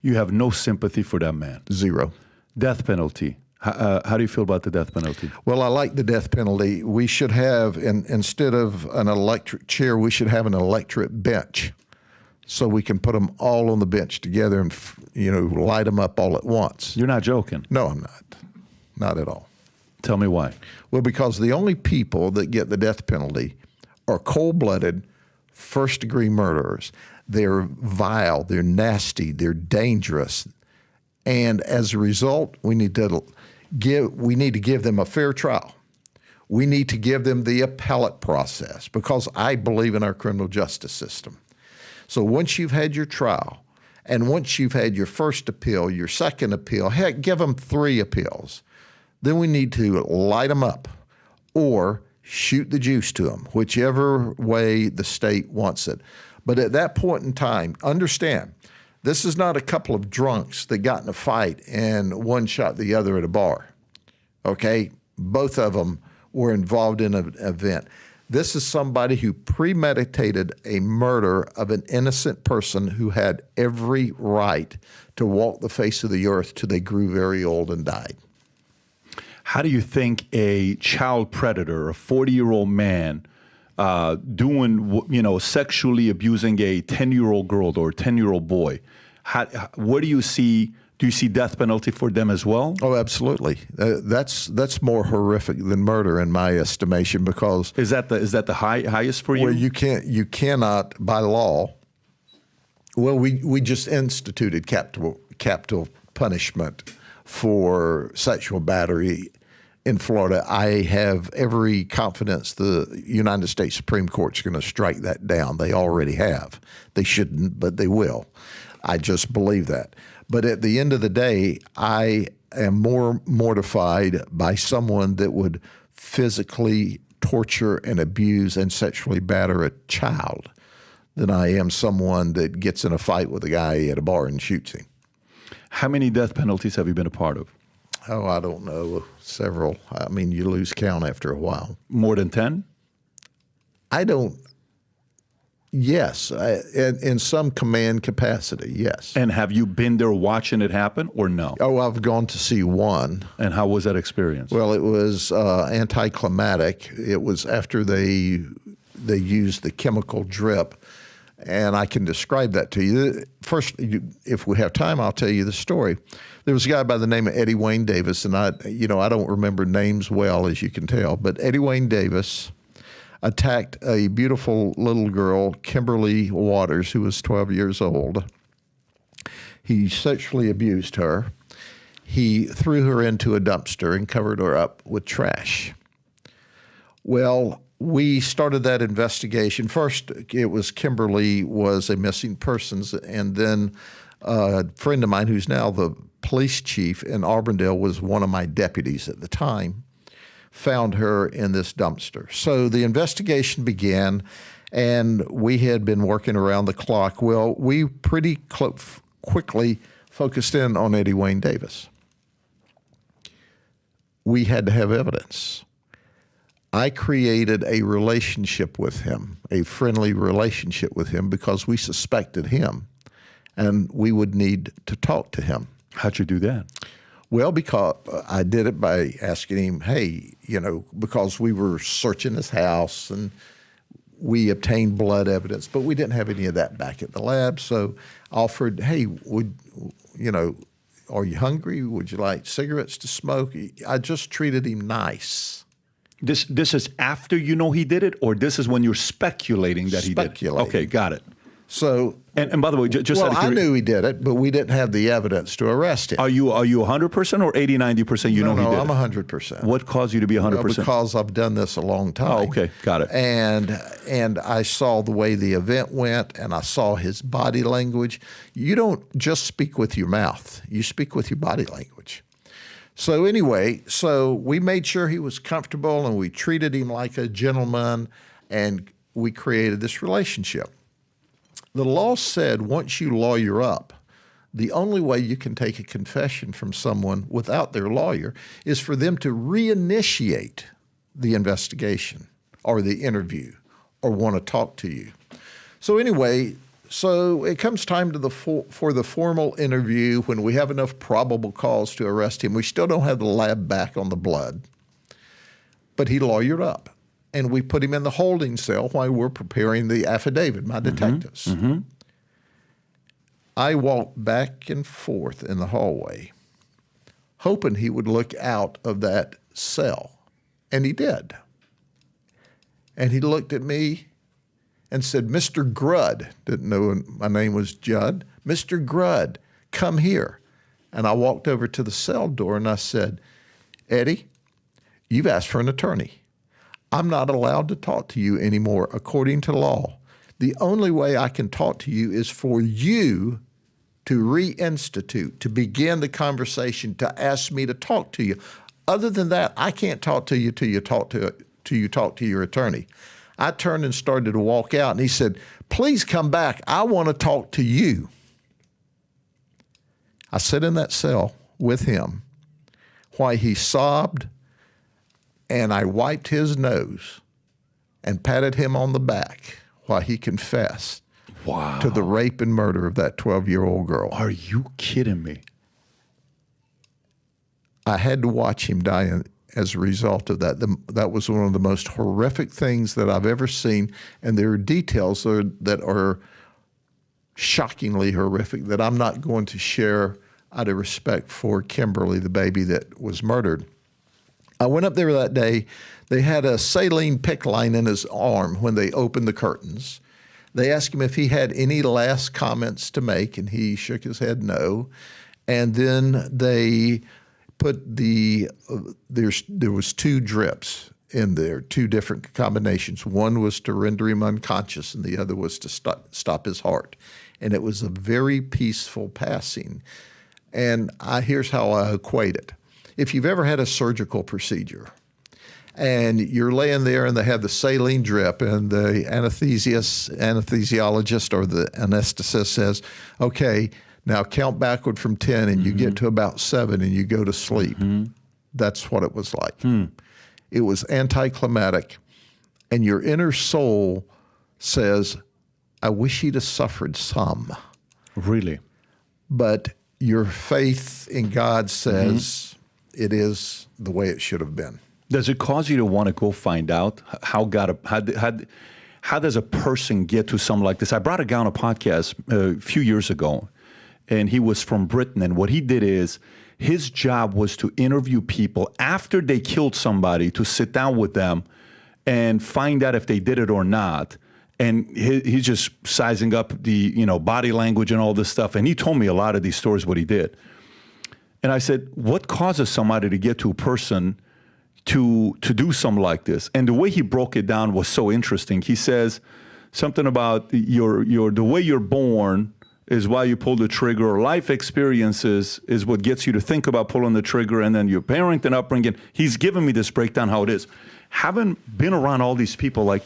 You have no sympathy for that man. Zero. Death penalty. How do you feel about the death penalty? Well, I like the death penalty. We should have, instead of an electric chair, we should have an electric bench, so we can put them all on the bench together and, light them up all at once. You're not joking. No, I'm not. Not at all. Tell me why. Well, because the only people that get the death penalty are cold-blooded, first-degree murderers. They're vile, they're nasty, they're dangerous. And as a result, we need to give them a fair trial. We need to give them the appellate process, because I believe in our criminal justice system. So once you've had your trial, and once you've had your first appeal, your second appeal, heck, give them 3 appeals. Then we need to light them up or shoot the juice to them, whichever way the state wants it. But at that point in time, understand, this is not a couple of drunks that got in a fight and one shot the other at a bar, okay? Both of them were involved in an event. This is somebody who premeditated a murder of an innocent person who had every right to walk the face of the earth till they grew very old and died. How do you think a child predator, a 40-year-old man, sexually abusing a 10-year-old girl or a 10-year-old boy, what do you see? Do you see death penalty for them as well? Oh, absolutely. That's more horrific than murder in my estimation, because is that the highest for you? Well, you cannot by law. Well, we just instituted capital punishment for sexual battery in Florida. I have every confidence the United States Supreme Court is going to strike that down. They already have. They shouldn't, but they will. I just believe that. But at the end of the day, I am more mortified by someone that would physically torture and abuse and sexually batter a child than I am someone that gets in a fight with a guy at a bar and shoots him. How many death penalties have you been a part of? Oh, I don't know. Several. I mean, you lose count after a while. More than 10? I don't. Yes. In some command capacity, yes. And have you been there watching it happen or no? Oh, I've gone to see one. And how was that experience? Well, it was anticlimactic. It was after they used the chemical drip. And I can describe that to you. First, if we have time, I'll tell you the story. There was a guy by the name of Eddie Wayne Davis, and I don't remember names well, as you can tell, but Eddie Wayne Davis attacked a beautiful little girl, Kimberly Waters, who was 12 years old. He sexually abused her. He threw her into a dumpster and covered her up with trash. Well, we started that investigation. First, it was Kimberly was a missing persons, and then a friend of mine who's now the police chief in Auburndale was one of my deputies at the time, found her in this dumpster. So the investigation began, and we had been working around the clock. Well, we pretty quickly focused in on Eddie Wayne Davis. We had to have evidence. I created a relationship with him, a friendly relationship with him, because we suspected him, and we would need to talk to him. How'd you do that? Well, because I did it by asking him, hey, because we were searching his house and we obtained blood evidence, but we didn't have any of that back at the lab. So I offered, hey, are you hungry? Would you like cigarettes to smoke? I just treated him nice. This is after you know he did it, or this is when you're speculating that he did it? Speculating. Okay, got it. So, and by the way, just well, I knew he did it, but we didn't have the evidence to arrest him. Are you 100% or 80, 90% you know he did it? No, I'm 100%. What caused you to be 100%? Well, because I've done this a long time. Oh, okay, got it. And I saw the way the event went, and I saw his body language. You don't just speak with your mouth. You speak with your body language. So anyway, we made sure he was comfortable, and we treated him like a gentleman, and we created this relationship. The law said once you lawyer up, the only way you can take a confession from someone without their lawyer is for them to reinitiate the investigation or the interview or want to talk to you. So anyway, So it comes time to for the formal interview when we have enough probable cause to arrest him. We still don't have the lab back on the blood, but he lawyered up, and we put him in the holding cell while we're preparing the affidavit, my detectives. Mm-hmm. I walked back and forth in the hallway, hoping he would look out of that cell, and he did. And he looked at me and said, "Mr. Grudd," didn't know my name was Judd, "Mr. Grudd, come here." And I walked over to the cell door and I said, "Eddie, you've asked for an attorney. I'm not allowed to talk to you anymore according to law. The only way I can talk to you is for you to reinstitute, to begin the conversation, to ask me to talk to you. Other than that, I can't talk to you till you talk to your attorney." I turned and started to walk out, and he said, "Please come back. I want to talk to you." I sat in that cell with him while he sobbed, and I wiped his nose and patted him on the back while he confessed to the rape and murder of that 12-year-old girl. Are you kidding me? I had to watch him die as a result of that. That was one of the most horrific things that I've ever seen, and there are details that are shockingly horrific that I'm not going to share out of respect for Kimberly, the baby that was murdered. I went up there that day. They had a saline PICC line in his arm when they opened the curtains. They asked him if he had any last comments to make, and he shook his head no. And then they put there was 2 drips in there, 2 different combinations. One was to render him unconscious, and the other was to stop his heart. And it was a very peaceful passing. And here's how I equate it. If you've ever had a surgical procedure, and you're laying there and they have the saline drip, and the anesthesiologist or the anesthetist says, "Okay, now count backward from 10 and you get to about 7 and you go to sleep." That's what it was like. It was anticlimactic. And your inner soul says, "I wish he'd have suffered some." Really? But your faith in God says it is the way it should have been. Does it cause you to want to go find out how does a person get to something like this? I brought a guy on a podcast a few years ago, and he was from Britain. And what he did is his job was to interview people after they killed somebody, to sit down with them and find out if they did it or not. And he's just sizing up the body language and all this stuff. And he told me a lot of these stories, what he did. And I said, what causes somebody to get to a person to do something like this? And the way he broke it down was so interesting. He says something about the way you're born is why you pull the trigger, or life experiences is what gets you to think about pulling the trigger, and then your parent and upbringing. He's given me this breakdown how it is. Having been around all these people, like,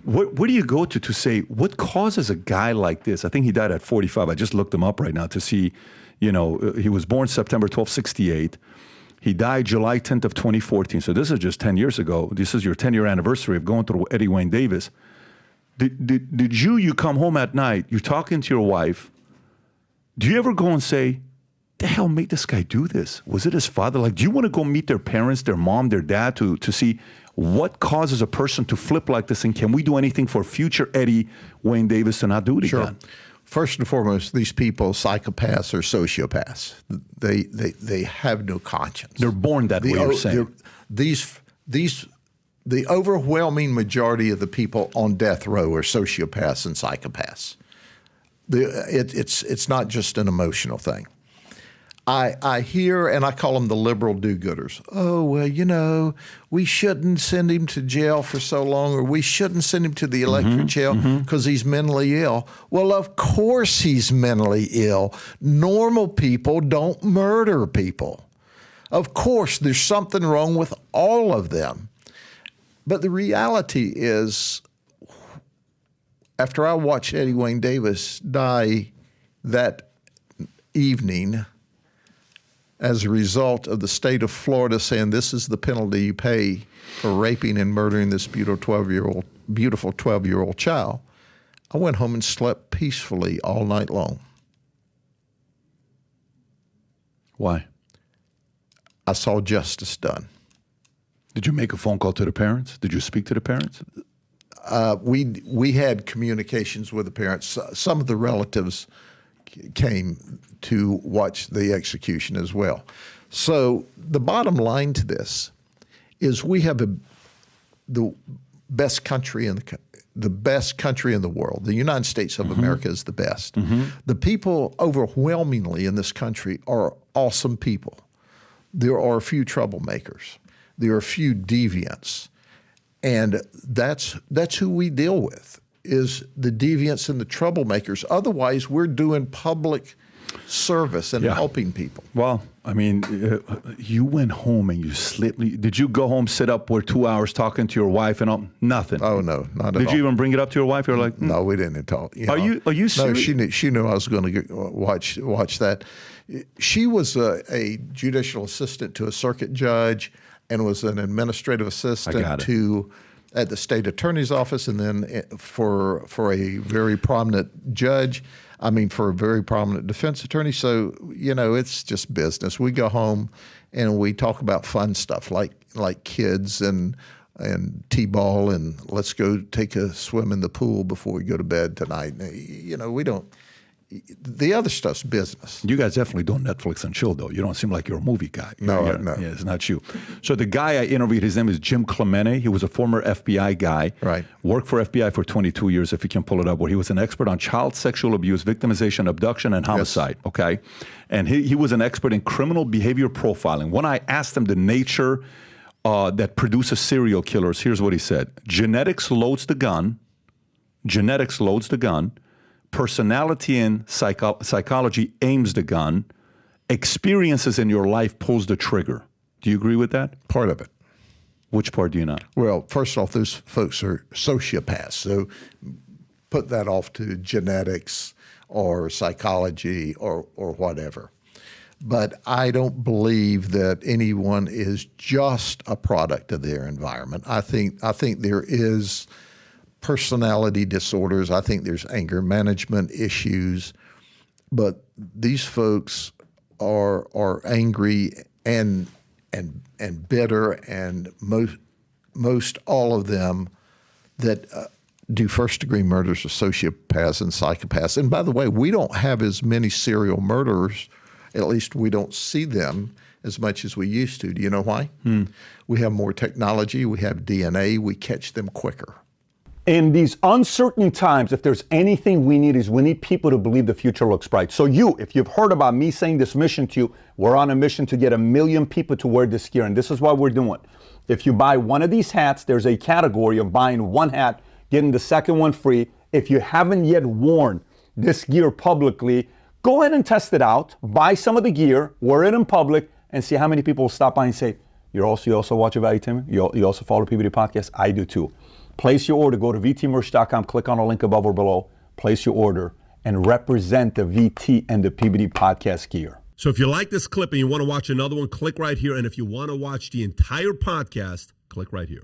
where do you go to say, what causes a guy like this? I think he died at 45. I just looked him up right now to see, he was born September 12, 1968. He died July 10th of 2014. So this is just 10 years ago. This is your 10-year anniversary of going through Eddie Wayne Davis. Did you come home at night, you're talking to your wife, do you ever go and say, the hell made this guy do this? Was it his father? Like, do you want to go meet their parents, their mom, their dad, to see what causes a person to flip like this, and can we do anything for future Eddie Wayne Davis to not do it again? First and foremost, these people, psychopaths or sociopaths, they have no conscience. They're born that way, you're saying. The overwhelming majority of the people on death row are sociopaths and psychopaths. It's not just an emotional thing. I hear, and I call them the liberal do-gooders. Oh, well, we shouldn't send him to jail for so long, or we shouldn't send him to the electric jail because he's mentally ill. Well, of course he's mentally ill. Normal people don't murder people. Of course, there's something wrong with all of them. But the reality is, after I watched Eddie Wayne Davis die that evening, as a result of the state of Florida saying this is the penalty you pay for raping and murdering this beautiful 12-year-old child, I went home and slept peacefully all night long. Why? I saw justice done. Did you make a phone call to the parents? Did you speak to the parents? We had communications with the parents. Some of the relatives came to watch the execution as well. So the bottom line to this is we have the best country in the world. The United States of America is the best. The people overwhelmingly in this country are awesome people. There are a few troublemakers. There are a few deviants. And that's who we deal with, is the deviants and the troublemakers. Otherwise, we're doing public service and helping people. Well, I mean, you went home and you slept. Did you go home, sit up for 2 hours talking to your wife and all? Nothing. Oh, no, not at all. Did you even bring it up to your wife? You're like, No, we didn't talk. Are you serious? No, she knew I was going to watch that. She was a judicial assistant to a circuit judge and was an administrative assistant at the state attorney's office, and then for a very prominent judge. I mean, for a very prominent defense attorney. So, it's just business. We go home and we talk about fun stuff like kids and t-ball and let's go take a swim in the pool before we go to bed tonight. We don't. The other stuff's business. You guys definitely don't Netflix and chill, though. You don't seem like you're a movie guy. No. Yeah, it's not you. So the guy I interviewed, his name is Jim Clemente. He was a former FBI guy. Right. Worked for FBI for 22 years, if you can pull it up, where he was an expert on child sexual abuse, victimization, abduction, and homicide. Yes. Okay. And he was an expert in criminal behavior profiling. When I asked him the nature that produces serial killers, here's what he said. Genetics loads the gun. Personality and psychology aims the gun. Experiences in your life pulls the trigger. Do you agree with that? Part of it. Which part do you not? Well, first off, those folks are sociopaths. So put that off to genetics or psychology or whatever. But I don't believe that anyone is just a product of their environment. I think there is personality disorders. I think there's anger management issues, but these folks are angry and bitter, and most all of them that do first-degree murders are sociopaths and psychopaths. And by the way, we don't have as many serial murderers. At least we don't see them as much as we used to. Do you know why? We have more technology. We have DNA. We catch them quicker. In these uncertain times, if there's anything we need people to believe the future looks bright. So if you've heard about me saying this mission to you, we're on a mission to get 1 million people to wear this gear, and this is what we're doing. If you buy one of these hats, there's a category of buying one hat, getting the second one free. If you haven't yet worn this gear publicly, go ahead and test it out. Buy some of the gear, wear it in public, and see how many people will stop by and say, you also watch Valuetainment? You also follow PBD Podcast? I do too. Place your order. Go to vtmerch.com, click on a link above or below, place your order, and represent the VT and the PBD Podcast gear. So if you like this clip and you want to watch another one, click right here. And if you want to watch the entire podcast, click right here.